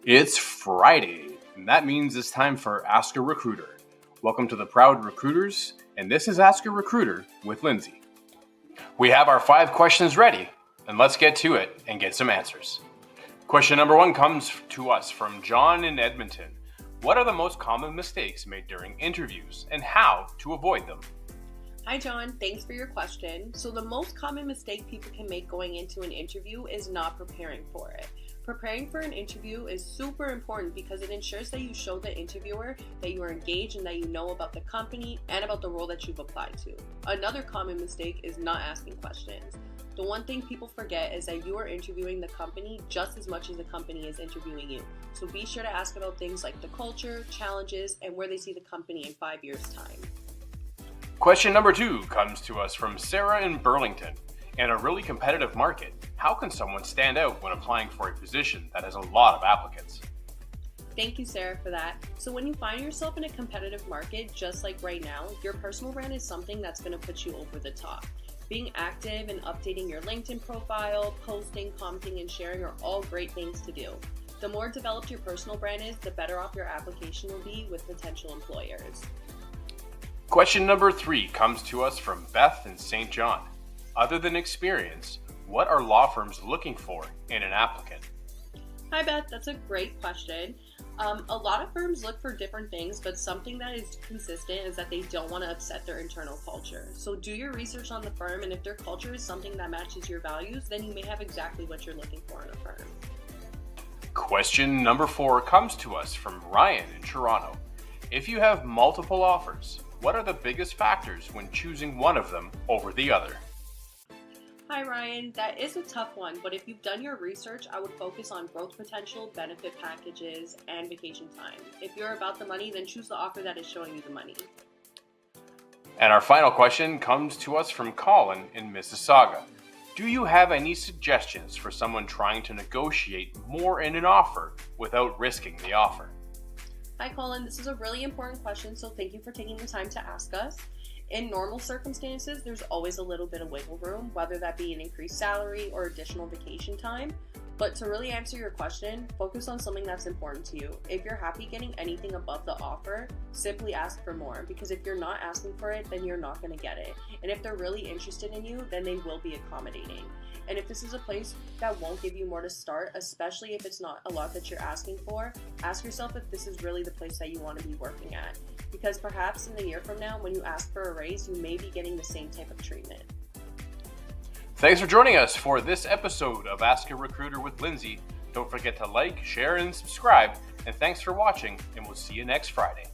It's Friday, and that means it's time for Ask a Recruiter. Welcome to the Proud Recruiters, and this is Ask a Recruiter with Lindsay. We have our 5 questions ready, and let's get to it and get some answers. Question number 1 comes to us from John in Edmonton. What are the most common mistakes made during interviews, and how to avoid them? Hi John, thanks for your question. So the most common mistake people can make going into an interview is not preparing for it. Preparing for an interview is super important because it ensures that you show the interviewer that you are engaged and that you know about the company and about the role that you've applied to. Another common mistake is not asking questions. The one thing people forget is that you are interviewing the company just as much as the company is interviewing you. So be sure to ask about things like the culture, challenges, and where they see the company in 5 years' time. Question number 2 comes to us from Sarah in Burlington. In a really competitive market, how can someone stand out when applying for a position that has a lot of applicants? Thank you, Sarah, for that. So when you find yourself in a competitive market, just like right now, your personal brand is something that's going to put you over the top. Being active and updating your LinkedIn profile, posting, commenting, and sharing are all great things to do. The more developed your personal brand is, the better off your application will be with potential employers. Question number 3 comes to us from Beth in St. John. Other than experience, what are law firms looking for in an applicant? Hi Beth, that's a great question. A lot of firms look for different things, but something that is consistent is that they don't want to upset their internal culture. So do your research on the firm, and if their culture is something that matches your values, then you may have exactly what you're looking for in a firm. Question number 4 comes to us from Ryan in Toronto. If you have multiple offers, what are the biggest factors when choosing one of them over the other? Hi Ryan, that is a tough one, but if you've done your research, I would focus on growth potential, benefit packages, and vacation time. If you're about the money, then choose the offer that is showing you the money. And our final question comes to us from Colin in Mississauga. Do you have any suggestions for someone trying to negotiate more in an offer without risking the offer? Hi Colin, this is a really important question, so thank you for taking the time to ask us. In normal circumstances, there's always a little bit of wiggle room, whether that be an increased salary or additional vacation time. But to really answer your question, focus on something that's important to you. If you're happy getting anything above the offer, simply ask for more, because if you're not asking for it, then you're not going to get it. And if they're really interested in you, then they will be accommodating. And if this is a place that won't give you more to start, especially if it's not a lot that you're asking for, ask yourself if this is really the place that you want to be working at. Because perhaps in a year from now, when you ask for a raise, you may be getting the same type of treatment. Thanks for joining us for this episode of Ask a Recruiter with Lindsay. Don't forget to like, share, and subscribe. And thanks for watching, and we'll see you next Friday.